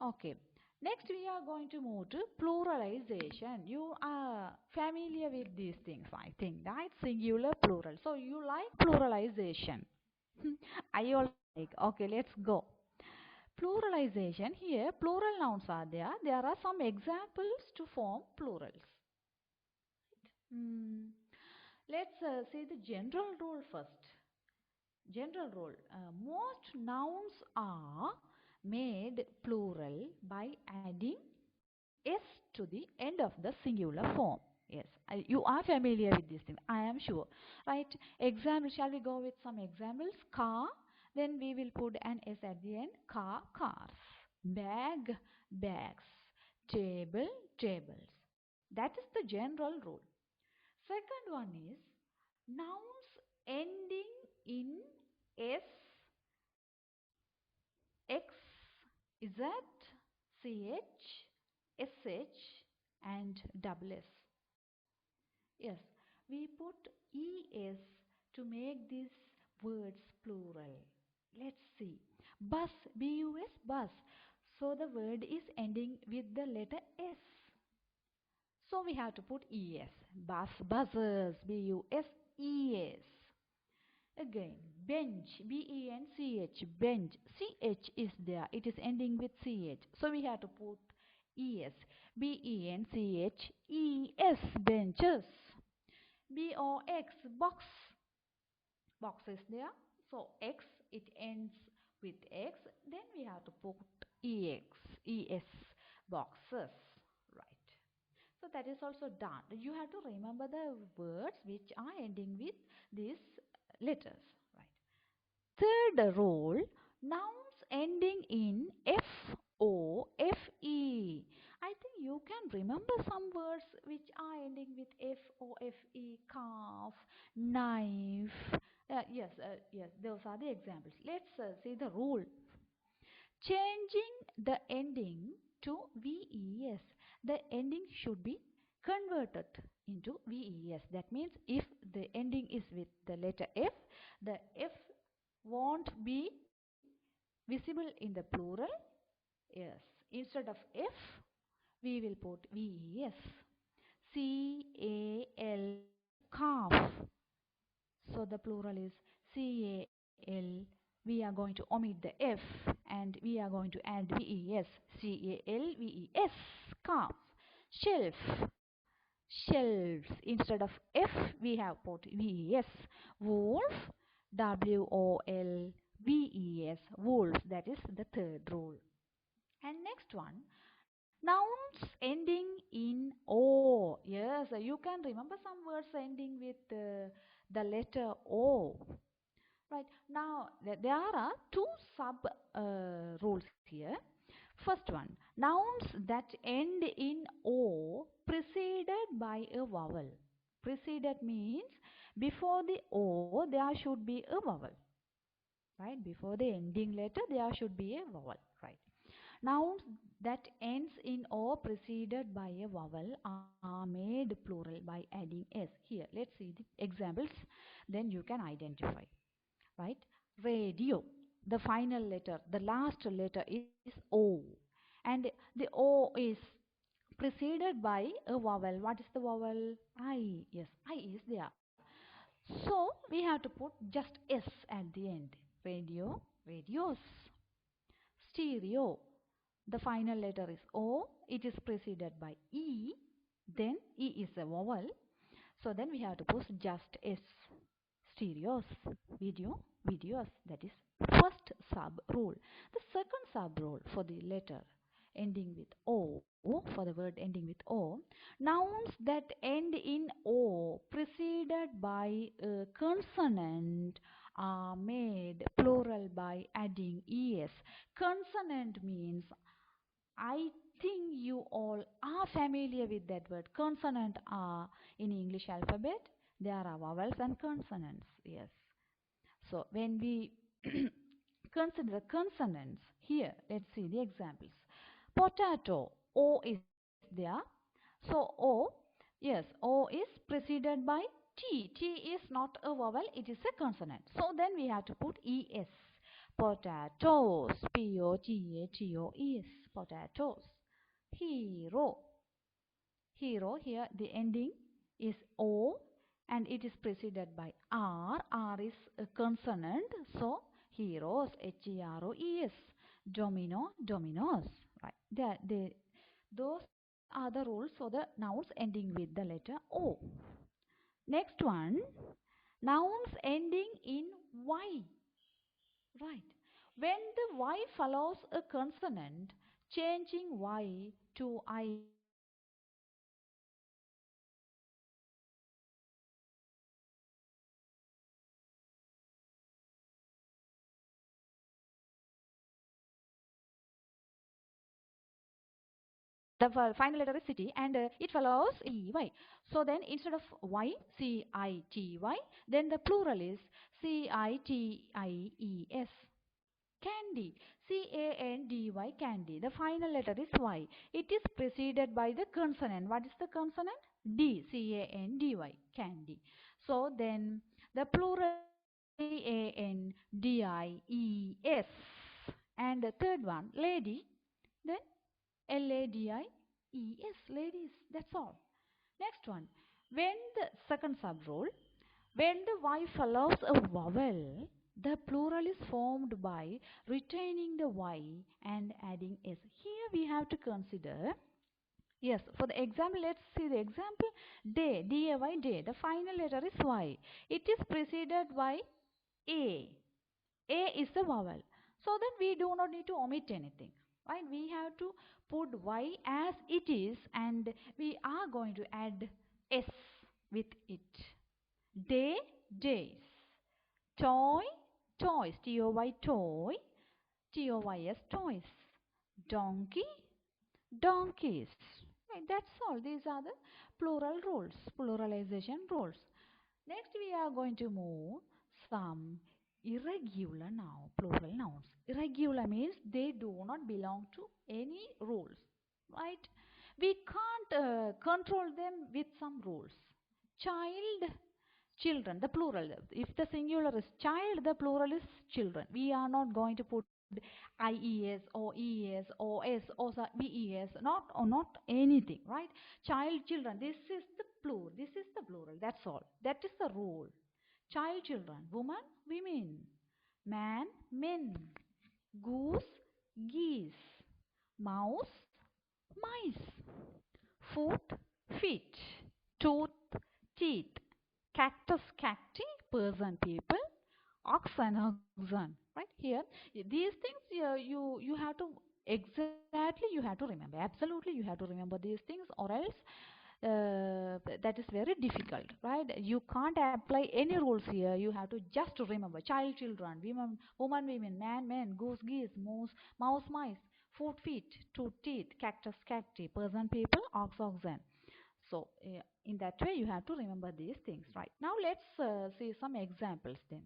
Okay. Next, we are going to move to pluralization. You are familiar with these things, I think, right? Singular, plural. So you like pluralization. I also like. Okay, let's go. Pluralization. Here, plural nouns are there. There are some examples to form plurals. Hmm. Let's see the general rule first. General rule. Most nouns are made plural by adding s to the end of the singular form. Yes, you are familiar with this thing, I am sure. Right? Example, shall we go with some examples? Car, then we will put an s at the end. Car, cars. Bag, bags. Table, tables. That is the general rule. Second one is nouns ending in s, x, z, ch, sh, and double s. Yes, we put es to make these words plural. Let's see. Bus, bus, bus. So the word is ending with the letter s. So we have to put es. Bus, buses, bus, es. Again, bench, bench, bench. Ch is there. It is ending with ch. So we have to put es. benches, benches. Box, box. Box is there. So x, it ends with x. Then we have to put es, boxes. Right. So that is also done. You have to remember the words which are ending with these letters. Right. Third rule, nouns ending in FOFE. I think you can remember some words which are ending with FOFE, calf, knife. Yes, those are the examples. Let's see the rule. Changing the ending to VES. The ending should be converted into VES. That means if the ending is with the letter F, the F won't be visible in the plural. Yes. Instead of F, we will put VES. CAL, calf. So the plural is CAL. We are going to omit the F and we are going to add VES. CALVES, calf. Shelf, shelves. Instead of F, we have put VES. Wolf, WOLVES, wolves. That is the third rule. And next one, nouns ending in O. Yes, you can remember some words ending with the letter O. Right. Now, there are two sub rules here. First one, nouns that end in O preceded by a vowel. Preceded means before the O there should be a vowel. Right. Before the ending letter there should be a vowel. Right. Nouns that ends in O preceded by a vowel are made plural by adding s. Here, let's see the examples. Then you can identify. Right? Radio. The final letter, the last letter is O. And the O is preceded by a vowel. What is the vowel? I. Yes, I is there. So we have to put just S at the end. Radio, radios. Stereo. The final letter is O. It is preceded by E. Then E is a vowel. So then we have to put just S. Stereos. Video, videos. That is first sub rule. The second sub rule for the letter ending with O, for the word ending with O, nouns that end in O preceded by a consonant are made plural by adding es. Consonant means, I think you all are familiar with that word. Consonant are in English alphabet. There are vowels and consonants. Yes. So when we consider the consonants here, let's see the examples. Potato, O is there. So O, yes, O is preceded by T. T is not a vowel, it is a consonant. So then we have to put ES. Potatoes. Potatoes. Potatoes. Hero. Hero, here the ending is O and it is preceded by R. R is a consonant, so heroes. Heroes. Domino. Dominos. Right. Those are the rules for the nouns ending with the letter O. Next one, nouns ending in Y. Right. When the Y follows a consonant, changing Y to IE means the final letter is city and it follows EY. So then instead of Y, CITY, then the plural is CITIES. Candy. CANDY. Candy. The final letter is Y. It is preceded by the consonant. What is the consonant? D. CANDY. Candy. So then the plural is CANDIES. And the third one, lady. Then LADIES. Ladies. That's all. Next one. When the second sub rule, when the Y follows a vowel, the plural is formed by retaining the Y and adding S. Here we have to consider, yes, for the example, let's see the example. Day, D-A-Y, day. The final letter is Y. It is preceded by A. A is the vowel. So then we do not need to omit anything. Right? We have to put Y as it is and we are going to add S with it. Day, days. Toy, toys. T-O-Y, toy. T-O-Y-S, toys. Donkey, donkeys. Right, that's all. These are the plural rules, pluralization rules. Next, we are going to move some irregular noun, plural nouns. Irregular means they do not belong to any rules, right? We can't control them with some rules. Child, children, the plural. If the singular is child, the plural is children. We are not going to put IES or ES or S or VES, not anything, right? Child, children. This is the plural. This is the plural. That's all. That is the rule. Child, children. Woman, women. Man, men. Goose, geese. Mouse, mice. Foot, feet. Tooth, teeth. Cactus, cacti, person, people. Oxen, oxen. Right here, these things you have to exactly you have to remember. Absolutely, you have to remember these things, or else that is very difficult, right? You can't apply any rules here. You have to just remember child, children, woman, women, man, men, goose, geese, mouse, mice, foot, feet, tooth, teeth, cactus, cacti, person, people, oxen. So in that way you have to remember these things. Right now let's see some examples then.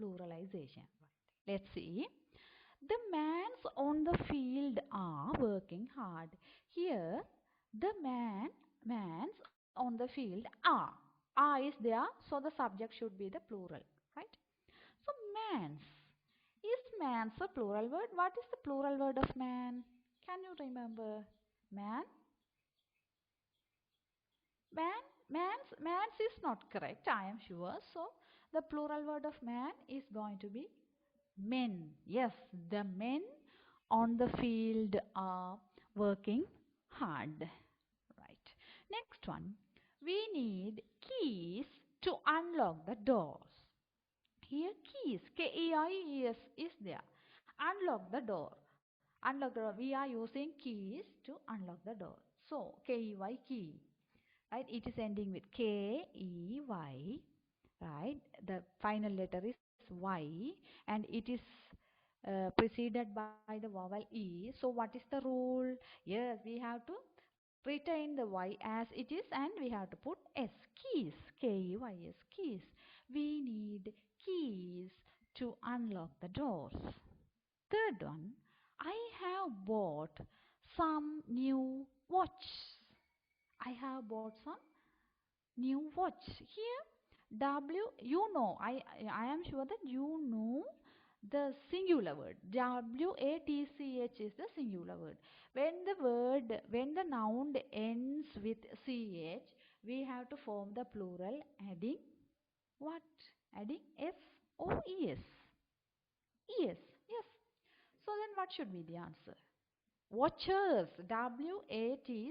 Pluralization. Let's see. The mans on the field are working hard. Here, the mans on the field are is there, so the subject should be the plural, right? So mans. Is mans a plural word? What is the plural word of man? Can you remember? Man? Man? Mans is not correct, I am sure. So the plural word of man is going to be men. Yes, the men on the field are working hard. Right. Next one. We need keys to unlock the doors. Here keys, Keys is there. Unlock the door. Unlock the door. We are using keys to unlock the door. So KEY, key. Right. It is ending with KEY. Right. The final letter is Y and it is preceded by the vowel E. So what is the rule? Yes, we have to retain the Y as it is and we have to put S. Keys. KEYS. Keys. We need keys to unlock the doors. Third one, I have bought some new watch. I have bought some new watch. Here W, you know, I am sure that you know the singular word. WATCH is the singular word. When the noun ends with CH, we have to form the plural adding what? Adding S or ES. ES, yes. So then what should be the answer? Watchers, WATCHES.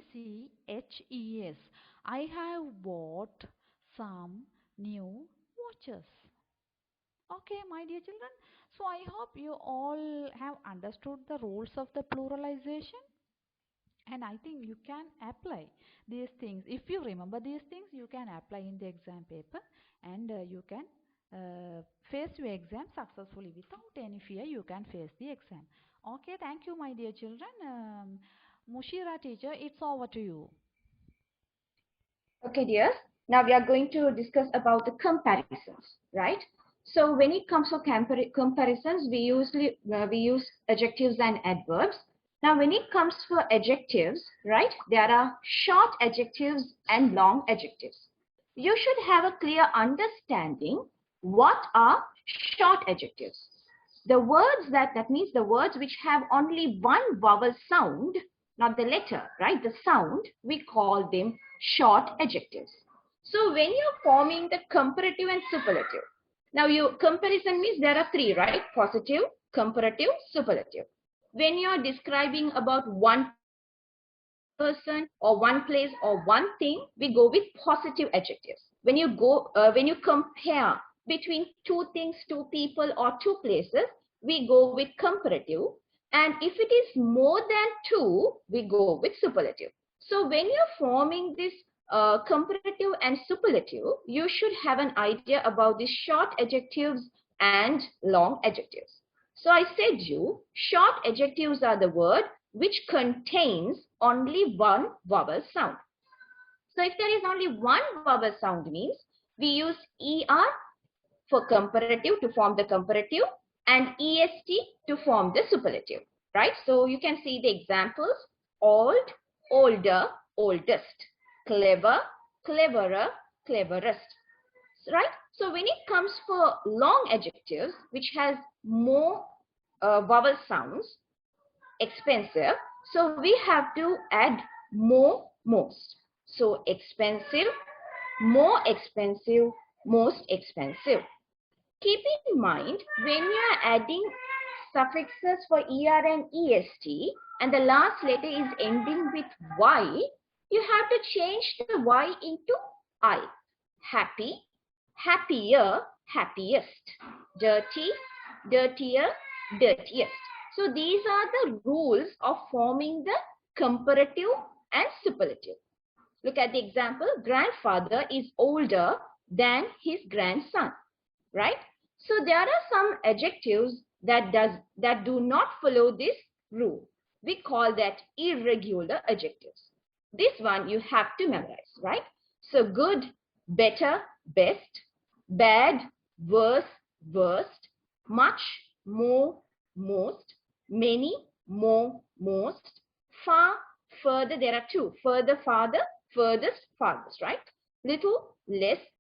I have bought some new watches. Okay, my dear children. So I hope you all have understood the rules of the pluralization, and I think you can apply these things. If you remember these things, you can apply in the exam paper, and you can face your exam successfully without any fear. You can face the exam. Okay, thank you, my dear children. Mushira teacher, it's over to you. Okay, dear. Now we are going to discuss about the comparisons, right? So when it comes to comparisons, we use adjectives and adverbs. Now, when it comes for adjectives, right, there are short adjectives and long adjectives. You should have a clear understanding what are short adjectives. The words that means the words which have only one vowel sound, not the letter, right? The sound, we call them short adjectives. So when you're forming the comparative and superlative, now your comparison means there are three, right? Positive, comparative, superlative. When you're describing about one person or one place or one thing, we go with positive adjectives. When you compare between two things, two people, or two places, we go with comparative. And if it is more than two, we go with superlative. So when you're forming this comparative and superlative, you should have an idea about the short adjectives and long adjectives. So I said you, short adjectives are the word which contains only one vowel sound. So if there is only one vowel sound means we use ER for comparative to form the comparative and EST to form the superlative, right? So you can see the examples: old, older, oldest, clever, cleverer, cleverest, right? So when it comes for long adjectives which has more vowel sounds, expensive, so we have to add more, most. So expensive, more expensive, most expensive. Keep in mind, when you are adding suffixes for ER and EST and the last letter is ending with Y, you have to change the Y into I. Happy, happier, happiest. Dirty, dirtier, dirtiest. So these are the rules of forming the comparative and superlative. Look at the example. Grandfather is older than his grandson, right? So there are some adjectives that do not follow this rule. We call that irregular adjectives. This one you have to memorize, right? So good, better, best, bad, worse, worst, much, more, most, many, more, most, far, further. There are two: further, farther, furthest, farthest, right? Little, less,